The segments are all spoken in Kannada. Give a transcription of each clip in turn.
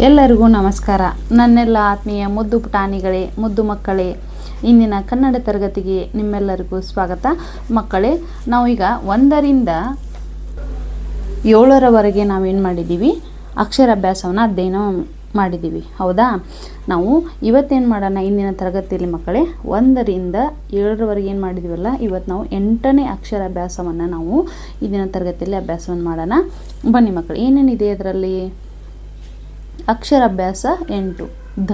ಎಲ್ಲರಿಗೂ ನಮಸ್ಕಾರ. ನನ್ನೆಲ್ಲ ಆತ್ಮೀಯ ಮುದ್ದು ಪುಟಾಣಿಗಳೇ, ಮುದ್ದು ಮಕ್ಕಳೇ, ಇಂದಿನ ಕನ್ನಡ ತರಗತಿಗೆ ನಿಮ್ಮೆಲ್ಲರಿಗೂ ಸ್ವಾಗತ. ಮಕ್ಕಳೇ, ನಾವು ಈಗ 1ರಿಂದ 7ರವರೆಗೆ ನಾವೇನು ಮಾಡಿದ್ದೀವಿ, ಅಕ್ಷರಾಭ್ಯಾಸವನ್ನು ಅಧ್ಯಯನ ಮಾಡಿದ್ದೀವಿ. ಹೌದಾ? ನಾವು ಇವತ್ತೇನು ಮಾಡೋಣ, ಇಂದಿನ ತರಗತಿಯಲ್ಲಿ ಮಕ್ಕಳೇ 1ರಿಂದ 7ರವರೆಗೆ ಏನು ಮಾಡಿದ್ದೀವಲ್ಲ, ಇವತ್ತು ನಾವು 8ನೇ ಅಕ್ಷರಾಭ್ಯಾಸವನ್ನು ನಾವು ಇಂದಿನ ತರಗತಿಯಲ್ಲಿ ಅಭ್ಯಾಸವನ್ನು ಮಾಡೋಣ. ಬನ್ನಿ ಮಕ್ಕಳು, ಏನೇನಿದೆ ಅದರಲ್ಲಿ? ಅಕ್ಷರಾಭ್ಯಾಸ 8. ಧ,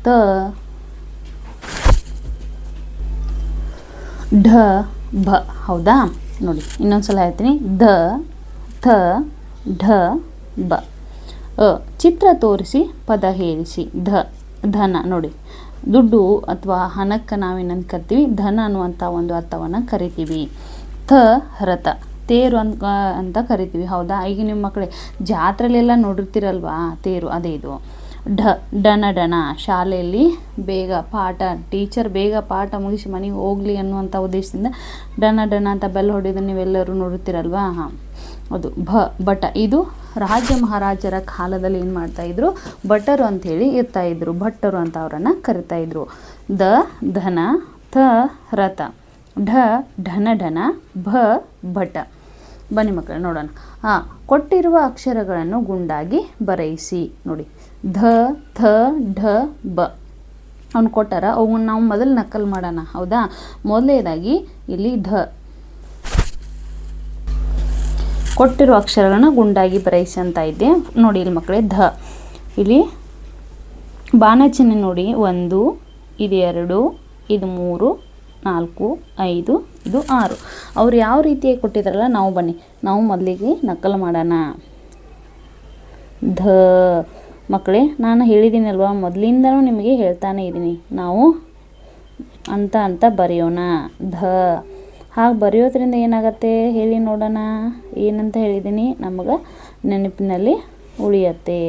ತ, ಢ, ಭ. ಹೌದಾ? ನೋಡಿ, ಇನ್ನೊಂದ್ಸಲ ಹೇಳ್ತೀನಿ. ಧ, ಥ, ಢ, ಬ. ಚಿತ್ರ ತೋರಿಸಿ ಪದ ಹೇಳಿಸಿ. ಧನ. ನೋಡಿ, ದುಡ್ಡು ಅಥವಾ ಹಣಕ್ಕೆ ನಾವೇನಂತ ಕರಿತೀವಿ, ಧನ ಅನ್ನುವಂಥ ಒಂದು ಅರ್ಥವನ್ನು ಕರಿತೀವಿ. ರಥ, ತೇರು ಅಂತ ಕರಿತೀವಿ. ಹೌದಾ? ಈಗ ನಿಮ್ಮ ಮಕ್ಕಳೇ ಜಾತ್ರೆಲೆಲ್ಲ ನೋಡಿರ್ತೀರಲ್ವಾ, ತೇರು, ಅದೇ ಇದು. ಡನ, ಶಾಲೆಯಲ್ಲಿ ಬೇಗ ಟೀಚರ್ ಬೇಗ ಪಾಠ ಮುಗಿಸಿ ಮನೆಗೆ ಹೋಗಲಿ ಅನ್ನುವಂಥ ಉದ್ದೇಶದಿಂದ ಡನ ಅಂತ ಬೆಲ್ ಹೊಡೆದು ನೀವೆಲ್ಲರೂ ನೋಡುತ್ತೀರಲ್ವಾ? ಅದು. ಬಟ, ಇದು ರಾಜ ಮಹಾರಾಜರ ಕಾಲದಲ್ಲಿ ಏನು ಮಾಡ್ತಾಯಿದ್ರು, ಭಟರು ಅಂಥೇಳಿ ಇರ್ತಾಯಿದ್ರು. ಭಟ್ಟರು ಅಂತ ಅವರನ್ನು ಕರಿತಾಯಿದ್ರು. ಧನ, ಥ ರಥ, ಢನ, ಭಟ. ಬನ್ನಿ ಮಕ್ಕಳು ನೋಡೋಣ. ಕೊಟ್ಟಿರುವ ಅಕ್ಷರಗಳನ್ನು ಗುಂಡಾಗಿ ಬರೆಯಿಸಿ. ನೋಡಿ, ಧ, ಥ, ಢ, ಬ. ಅವ್ನು ಕೊಟ್ಟಾರ, ಅವನ್ನ ನಾವು ಮೊದಲು ನಕಲ್ ಮಾಡೋಣ. ಹೌದಾ? ಮೊದಲನೇದಾಗಿ ಇಲ್ಲಿ ಕೊಟ್ಟಿರುವ ಅಕ್ಷರಗಳನ್ನ ಗುಂಡಾಗಿ ಬರೆಯಿಸಿ ಅಂತ ಇದ್ದೆ. ನೋಡಿ ಇಲ್ಲಿ ಮಕ್ಕಳೇ, ಇಲ್ಲಿ ಬಾಣ ಚಿಹ್ನೆ ನೋಡಿ. 1, ಇದು 2, ಇದು 3, 4, 5, ಇದು 6. ಅವ್ರು ಯಾವ ರೀತಿಯಾಗಿ ಕೊಟ್ಟಿದ್ದಾರಲ್ಲ, ಬನ್ನಿ ನಾವು ಮೊದಲಿಗೆ ನಕಲು ಮಾಡೋಣ. ಮಕ್ಕಳೇ, ನಾನು ಹೇಳಿದ್ದೀನಲ್ವ, ಮೊದಲಿಂದನೂ ನಿಮಗೆ ಹೇಳ್ತಾನೆ ಇದ್ದೀನಿ, ನಾವು ಅಂತ ಬರೆಯೋಣ. ಹಾಗೆ ಬರೆಯೋದ್ರಿಂದ ಏನಾಗತ್ತೆ ಹೇಳಿ ನೋಡೋಣ. ಏನಂತ ಹೇಳಿದ್ದೀನಿ, ನಮಗೆ ನೆನಪಿನಲ್ಲಿ ಉಳಿಯತ್ತೆ.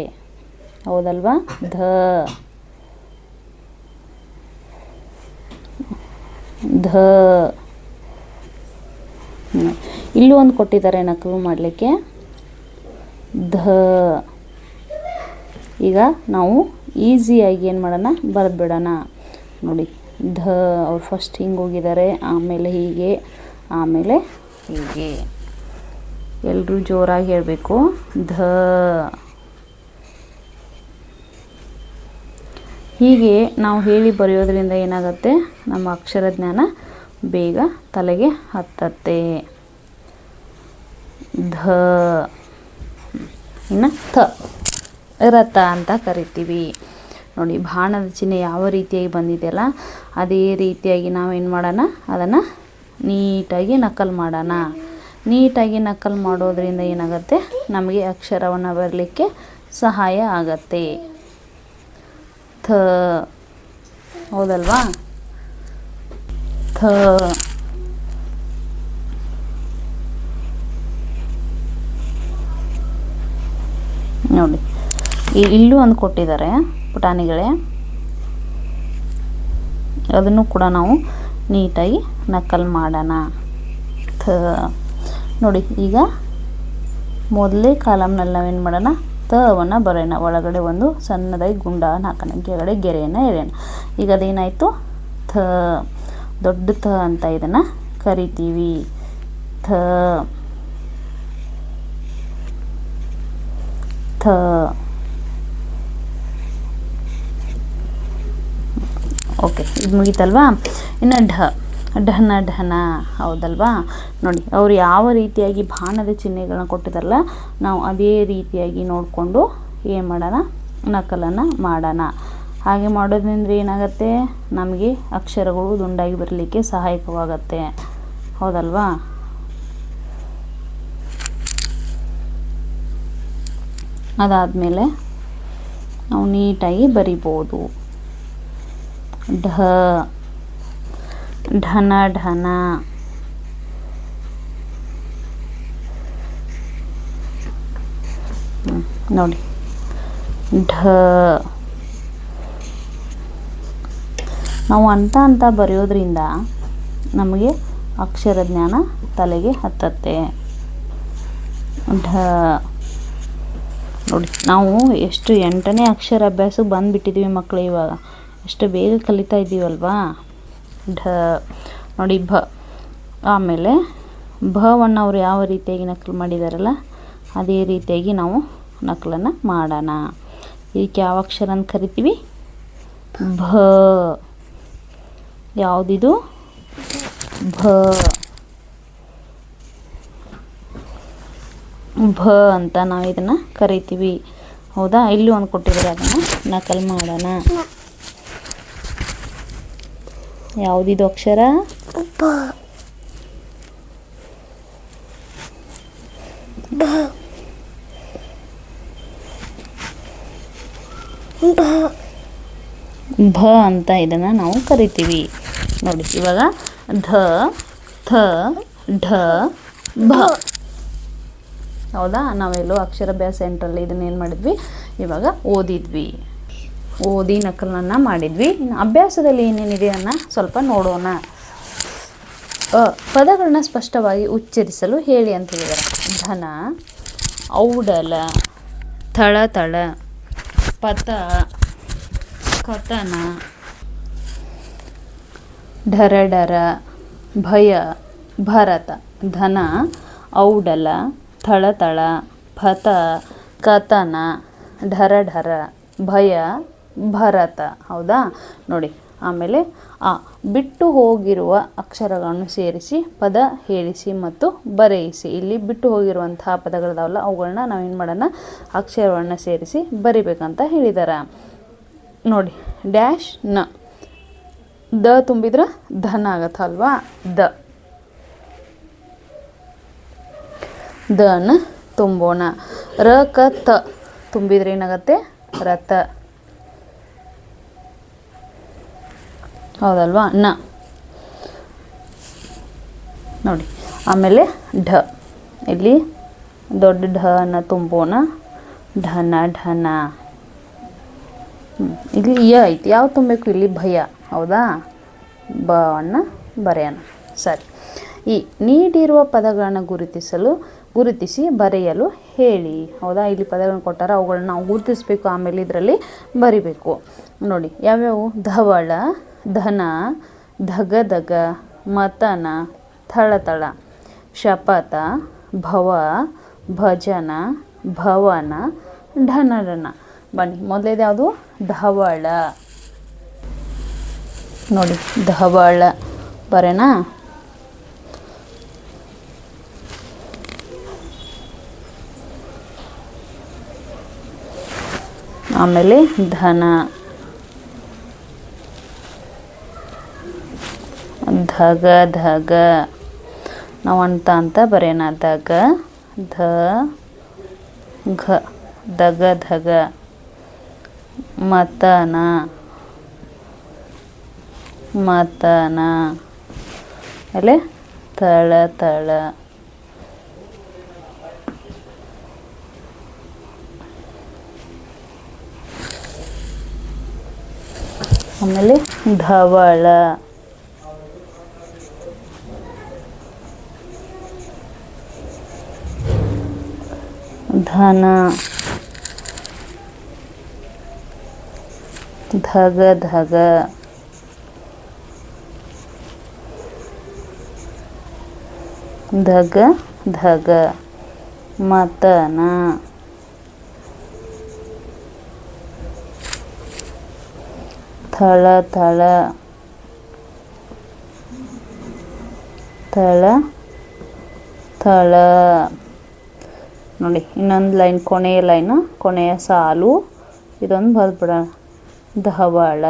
ಹೌದಲ್ವಾ? ಇಲ್ಲೂ ಒಂದು ಕೊಟ್ಟಿದ್ದಾರೆ ನಕಲು ಮಾಡಲಿಕ್ಕೆ. ಈಗ ನಾವು ಈಸಿಯಾಗಿ ಏನು ಮಾಡೋಣ, ಬರೆದ್ಬಿಡೋಣ. ನೋಡಿ, ಅವ್ರು ಫಸ್ಟ್ ಹಿಂಗೆ ಹೋಗಿದ್ದಾರೆ, ಆಮೇಲೆ ಹೀಗೆ, ಆಮೇಲೆ ಹೀಗೆ. ಎಲ್ಲರೂ ಜೋರಾಗಿ ಹೇಳಬೇಕು. ಹೀಗೆ ನಾವು ಹೇಳಿ ಬರೆಯೋದ್ರಿಂದ ಏನಾಗುತ್ತೆ, ನಮ್ಮ ಅಕ್ಷರ ಜ್ಞಾನ ಬೇಗ ತಲೆಗೆ ಹತ್ತತ್ತೆ. ಇನ್ನು ರಥ ಅಂತ ಕರಿತೀವಿ. ನೋಡಿ, ಬಾಣದ ಚಿಹ್ನೆ ಯಾವ ರೀತಿಯಾಗಿ ಬಂದಿದೆಯಲ್ಲ, ಅದೇ ರೀತಿಯಾಗಿ ನಾವೇನು ಮಾಡೋಣ, ಅದನ್ನು ನೀಟಾಗಿ ನಕಲು ಮಾಡೋಣ. ನೀಟಾಗಿ ನಕಲು ಮಾಡೋದ್ರಿಂದ ಏನಾಗುತ್ತೆ, ನಮಗೆ ಅಕ್ಷರವನ್ನು ಬರಲಿಕ್ಕೆ ಸಹಾಯ ಆಗತ್ತೆ. ಹೌದಲ್ವಾ? ನೋಡಿ, ಇಲ್ಲೂ ಒಂದು ಕೊಟ್ಟಿದ್ದಾರೆ ಪುಟಾಣಿಗಳೇ, ಅದನ್ನು ಕೂಡ ನಾವು ನೀಟಾಗಿ ನಕಲು ಮಾಡೋಣ. ನೋಡಿ, ಈಗ ಮೊದಲೇ ಕಾಲಮ್ನಲ್ಲಿ ನಾವೇನು ಮಾಡೋಣ, ತವನ್ನು ಬರೆಯೋಣ. ಒಳಗಡೆ ಒಂದು ಸಣ್ಣದಾಗಿ ಗುಂಡನ್ನು ಹಾಕೋಣ, ಕೆಳಗಡೆ ಗೆರೆಯನ್ನು ಎಳೆಯೋಣ. ಈಗ ಅದೇನಾಯಿತು, ದೊಡ್ಡ ಅಂತ ಇದನ್ನು ಕರಿತೀವಿ. ಓಕೆ, ಇದು ಮುಗೀತಲ್ವಾ? ಇನ್ನು ಢನ. ಹೌದಲ್ವಾ? ನೋಡಿ, ಅವರು ಯಾವ ರೀತಿಯಾಗಿ ಬಾಣದ ಚಿಹ್ನೆಗಳನ್ನ ಕೊಟ್ಟಿದ್ದಾರಲ್ಲ, ನಾವು ಅದೇ ರೀತಿಯಾಗಿ ನೋಡಿಕೊಂಡು ಏನು ಮಾಡೋಣ, ನಕಲನ್ನು ಮಾಡೋಣ. ಹಾಗೆ ಮಾಡೋದ್ರಿಂದ ಏನಾಗುತ್ತೆ, ನಮಗೆ ಅಕ್ಷರಗಳು ದುಂಡಾಗಿ ಬರಲಿಕ್ಕೆ ಸಹಾಯಕವಾಗತ್ತೆ. ಹೌದಲ್ವಾ? ಅದಾದಮೇಲೆ ನಾವು ನೀಟಾಗಿ ಬರಿಬೋದು. ಢನ. ನೋಡಿ, ನಾವು ಅಂತ ಬರೆಯೋದ್ರಿಂದ ನಮಗೆ ಅಕ್ಷರ ಜ್ಞಾನ ತಲೆಗೆ ಹತ್ತತ್ತೆ. ನೋಡಿ ನಾವು ಎಷ್ಟು 8ನೇ ಅಕ್ಷರ ಅಭ್ಯಾಸಕ್ಕೆ ಬಂದುಬಿಟ್ಟಿದ್ದೀವಿ ಮಕ್ಕಳು. ಇವಾಗ ಎಷ್ಟು ಬೇಗ ಕಲಿತಾ ಇದ್ದೀವಲ್ವಾ. ಢ ನೋಡಿ ಭ. ಆಮೇಲೆ ಭವನ್ನು ಅವ್ರು ಯಾವ ರೀತಿಯಾಗಿ ನಕಲು ಮಾಡಿದಾರಲ್ಲ ಅದೇ ರೀತಿಯಾಗಿ ನಾವು ನಕಲನ್ನು ಮಾಡೋಣ. ಇದಕ್ಕೆ ಯಾವ ಅಕ್ಷರ ಅಂತ ಕರಿತೀವಿ? ಭ. ಯಾವುದಿದು? ಭ. ಭ ಅಂತ ನಾವು ಇದನ್ನು ಕರಿತೀವಿ. ಹೌದಾ? ಇಲ್ಲಿ ಒಂದು ಕೊಟ್ಟಿದ್ದಾರೆ, ಅದನ್ನು ನಕಲು ಮಾಡೋಣ. ಯಾವುದಿದು ಅಕ್ಷರ? ಭ ಅಂತ ಇದನ್ನು ನಾವು ಕರಿತೀವಿ. ನೋಡಿ ಇವಾಗ ಧ, ಥ, ಢ, ಭ. ಹೌದಾ? ನಾವೆಲ್ಲೋ ಅಕ್ಷರಾಭ್ಯಾಸ ಸೆಂಟ್ರಲ್ಲಿ ಇದನ್ನೇನು ಮಾಡಿದ್ವಿ, ಇವಾಗ ಓದಿದ್ವಿ, ಓದಿ ನಕಲನ್ನು ಮಾಡಿದ್ವಿ. ಅಭ್ಯಾಸದಲ್ಲಿ ಏನೇನಿದೆ ಅನ್ನೋ ಸ್ವಲ್ಪ ನೋಡೋಣ. ಪದಗಳನ್ನ ಸ್ಪಷ್ಟವಾಗಿ ಉಚ್ಚರಿಸಲು ಹೇಳಿ ಅಂತ ಹೇಳಿದ್ದಾರೆ. ಧನ, ಔಡಲ, ಥಳಥಳ, ಪಥ, ಕಥನ, ಢರಢರ, ಭಯ, ಭರತ. ಧನ, ಔಡಲ, ಥಳಥಳ, ಪಥ, ಕಥನ, ಢರಢರ, ಭಯ, ಭರತ. ಹೌದಾ? ನೋಡಿ ಆಮೇಲೆ ಬಿಟ್ಟು ಹೋಗಿರುವ ಅಕ್ಷರಗಳನ್ನು ಸೇರಿಸಿ ಪದ ಹೇಳಿಸಿ ಮತ್ತು ಬರೆಯಿಸಿ. ಇಲ್ಲಿ ಬಿಟ್ಟು ಹೋಗಿರುವಂತಹ ಪದಗಳಿದಾವಲ್ಲ ಅವುಗಳನ್ನ ನಾವೇನು ಮಾಡೋಣ, ಅಕ್ಷರವನ್ನು ಸೇರಿಸಿ ಬರಿಬೇಕಂತ ಹೇಳಿದ್ದಾರೆ. ನೋಡಿ ಡ್ಯಾಶ್ ನ, ದ ತುಂಬಿದ್ರೆ ಧನ ಆಗತ್ತಲ್ವಾ, ದ. ದನ ತುಂಬೋಣ. ರ ಕ ತ ತುಂಬಿದ್ರೆ ಏನಾಗತ್ತೆ, ರಥ. ಹೌದಲ್ವಾ? ನ. ನೋಡಿ ಆಮೇಲೆ ಢ. ಇಲ್ಲಿ ದೊಡ್ಡ ಢನ ತುಂಬೋಣ, ಢನ ಢನ. ಇಲ್ಲಿ ಯ ಐತಿ, ಯಾವ ತುಂಬಬೇಕು? ಇಲ್ಲಿ ಭಯ. ಹೌದಾ? ಬವನ್ನು ಬರೆಯೋಣ. ಸರಿ. ಈ ನೀಡಿರುವ ಪದಗಳನ್ನು ಗುರುತಿಸಿ ಬರೆಯಲು ಹೇಳಿ. ಹೌದಾ? ಇಲ್ಲಿ ಪದಗಳನ್ನು ಕೊಟ್ಟಾರ, ಅವುಗಳನ್ನ ನಾವು ಗುರುತಿಸಬೇಕು, ಆಮೇಲೆ ಇದರಲ್ಲಿ ಬರಿಬೇಕು. ನೋಡಿ ಯಾವ್ಯಾವು? ಧವಳ, ಧನ, ಧಗಧಗ, ಮತನ, ಥಳಥಳ, ಶಪಥ, ಭವ, ಭಜನ, ಭವನ, ಢನಢನ. ಬನ್ನಿ ಮೊದಲೇದು ಯಾವುದು? ಧವಳ. ನೋಡಿ ಧವಳ ಬರೋಣ. ಆಮೇಲೆ ಧನ, ಧಗ ಧಗ. ನಾವು ಅಂತ ಬರೆಯೋಣ. ಧಗ ಧ ಘ, ಧಗ ಧಗ. ಮತನ, ಮತನ. ಆಮೇಲೆ ತಳ ತಳ. ಆಮೇಲೆ ಧವಳ. ಧನ, ಧಗ ಧಗ. ಧಗ ಧಗ. ಮತನ, ಥಳ ಥಳ, ಥಳ ಥಳ. ನೋಡಿ ಇನ್ನೊಂದು ಲೈನ್, ಕೊನೆಯ ಲೈನು, ಕೊನೆಯ ಸಾಲು ಇದೊಂದು ಬರೆದ್ಬಿಡೋಣ. ಧವಳ,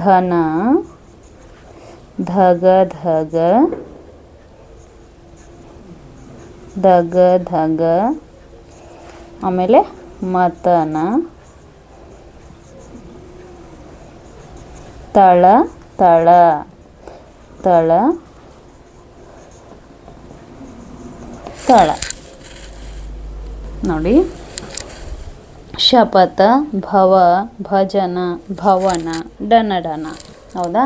ಧನ, ಧಗ ಧಗ, ಧಗ ಧಗ. ಆಮೇಲೆ ಮತನ, ತಳ ತಳ, ತಳ ತಳ. ನೋಡಿ ಶಪಥ, ಭವ, ಭಜನ, ಭವನ, ಢನಢನ. ಹೌದಾ?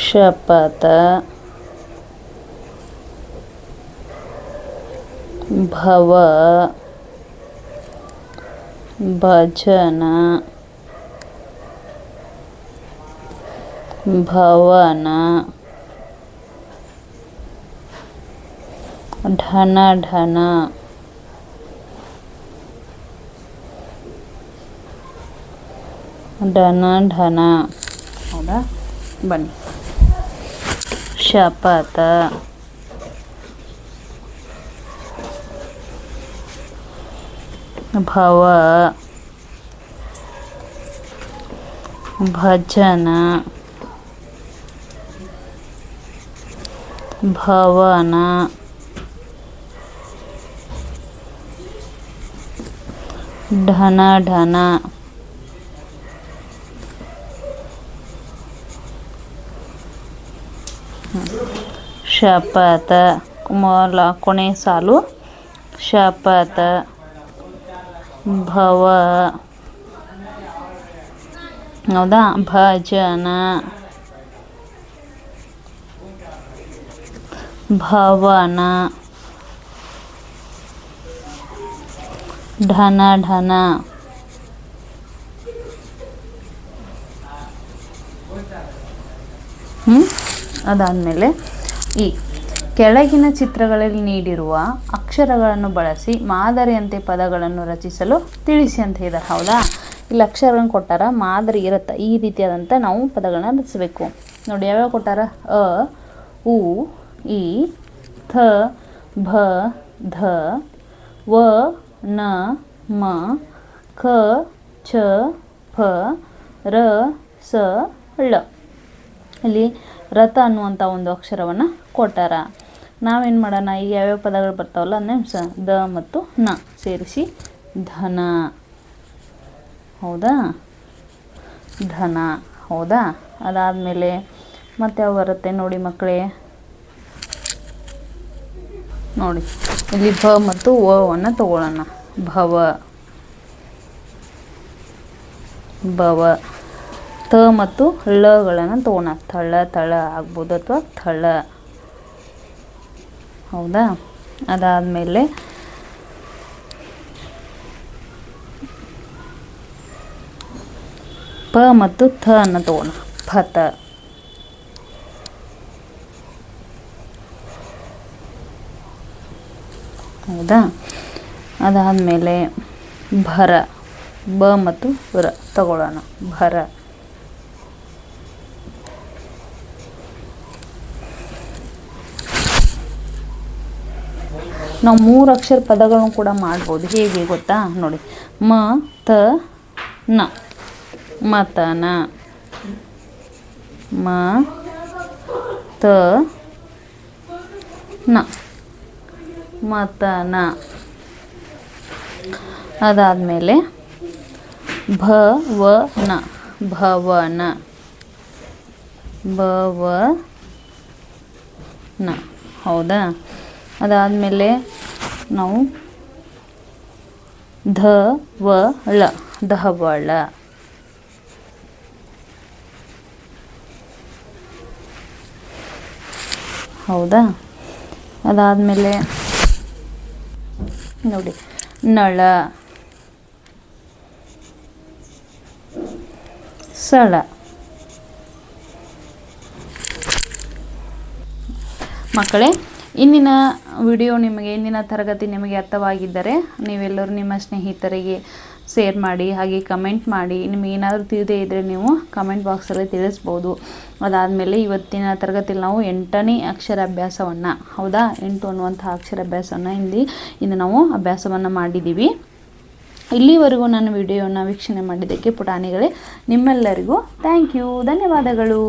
ಶಪಥ, ಭವ, ಭಜನ, ಭವನ, ಢನ ಢನ, ಢನ ಢನ. ಹೌದಾ, ಬನ್ನಿ. ಶಪಥ, ಭವ, ಭಜನ, ಭವನ, ಢನ ಢನ. ಶಪಥ, ಕೊನೆ ಸಾಲು. ಶಪಥ, ಭವ, ಹೌದಾ, ಭಜನ, ಭವನ, ಢನ ಢನ. ಅದಾದಮೇಲೆ ಈ ಕೆಳಗಿನ ಚಿತ್ರಗಳಲ್ಲಿ ನೀಡಿರುವ ಅಕ್ಷರಗಳನ್ನು ಬಳಸಿ ಮಾದರಿಯಂತೆ ಪದಗಳನ್ನು ರಚಿಸಲು ತಿಳಿಸಿ ಅಂತ ಹೇಳಿದ್ದಾರೆ. ಹೌದಾ, ಇಲ್ಲಿ ಅಕ್ಷರಗಳನ್ನು ಕೊಟ್ಟಾರ, ಮಾದರಿ ಇರುತ್ತೆ, ಈ ರೀತಿಯಾದಂಥ ನಾವು ಪದಗಳನ್ನ ರಚಿಸಬೇಕು. ನೋಡಿ ಯಾವ್ಯಾವ ಕೊಟ್ಟಾರ: ಅ, ಉ, ಈ, ಥ, ಭ, ಧ, ವ, ನ, ಮ, ಖ, ಛ, ಫ, ರ, ಸ, ಳ. ಇಲ್ಲಿ ರಥ ಅನ್ನುವಂಥ ಒಂದು ಅಕ್ಷರವನ್ನು ಕೊಟ್ಟಾರ. ನಾವೇನು ಮಾಡೋಣ, ಈಗ ಯಾವ್ಯಾವ ಪದಗಳು ಬರ್ತಾವಲ್ಲ ಅದನ್ನ ದ ಮತ್ತು ನ ಸೇರಿಸಿ ಧನ. ಹೌದಾ, ಧನ. ಹೌದಾ, ಅದಾದಮೇಲೆ ಮತ್ತೆ ಯಾವ ಬರುತ್ತೆ ನೋಡಿ ಮಕ್ಕಳೇ. ನೋಡಿ ಇಲ್ಲಿ ಭ ಮತ್ತು ವವನ್ನು ತಗೊಳ್ಳೋಣ. ಭವ, ಭವ. ತ ಮತ್ತು ಳಗಳನ್ನು ತಗೋಣ. ಥಳ, ತಳ ಆಗ್ಬೋದು ಅಥವಾ ಥಳ. ಹೌದಾ, ಅದಾದಮೇಲೆ ಪ ಮತ್ತು ಥ ಅನ್ನು ತಗೋಣ. ಫತ. ಹೌದಾ, ಅದಾದಮೇಲೆ ಭರ. ಬ ಮತ್ತು ರ ತಗೊಳ್ಳೋಣ. ಭರ. ನಾವು 3 ಅಕ್ಷರ ಪದಗಳನ್ನು ಕೂಡ ಮಾಡ್ಬೋದು. ಹೇಗೆ ಗೊತ್ತಾ ನೋಡಿ: ಮ, ತ, ನ. ಮತನ. ಮ, ತ, ನ. ಮತನ. ಅದಾದಮೇಲೆ ಭವನ. ಭವನ. ಭವನ. ಹೌದಾ, ಅದಾದಮೇಲೆ ನಾವು ಧವಳ. ಧವಳ. ಹೌದಾ, ಅದಾದಮೇಲೆ ನೋಡಿ ನಳ. ಸಳ. ಮಕ್ಕಳೇ, ಇಂದಿನ ವಿಡಿಯೋ ನಿಮಗೆ, ಇಂದಿನ ತರಗತಿ ನಿಮಗೆ ಅರ್ಥವಾಗಿದ್ದರೆ ನೀವೆಲ್ಲರೂ ನಿಮ್ಮ ಸ್ನೇಹಿತರಿಗೆ ಶೇರ್ ಮಾಡಿ, ಹಾಗೆ ಕಮೆಂಟ್ ಮಾಡಿ. ನಿಮಗೆ ಏನಾದರೂ ತಿಳಿದೇ ಇದ್ದರೆ ನೀವು ಕಮೆಂಟ್ ಬಾಕ್ಸಲ್ಲಿ ತಿಳಿಸ್ಬೋದು. ಅದಾದಮೇಲೆ ಇವತ್ತಿನ ತರಗತಿಯಲ್ಲಿ ನಾವು 8ನೇ ಅಕ್ಷರಾಭ್ಯಾಸವನ್ನು, ಹೌದಾ, 8 ಅನ್ನುವಂಥ ಅಕ್ಷರಾಭ್ಯಾಸವನ್ನು ಇಂದು ನಾವು ಅಭ್ಯಾಸವನ್ನು ಮಾಡಿದ್ದೀವಿ. ಇಲ್ಲಿವರೆಗೂ ನನ್ನ ವಿಡಿಯೋನ ವೀಕ್ಷಣೆ ಮಾಡಿದ್ದಕ್ಕೆ ಪುಟಾಣಿಗಳೇ ನಿಮ್ಮೆಲ್ಲರಿಗೂ ಥ್ಯಾಂಕ್ ಯು, ಧನ್ಯವಾದಗಳು.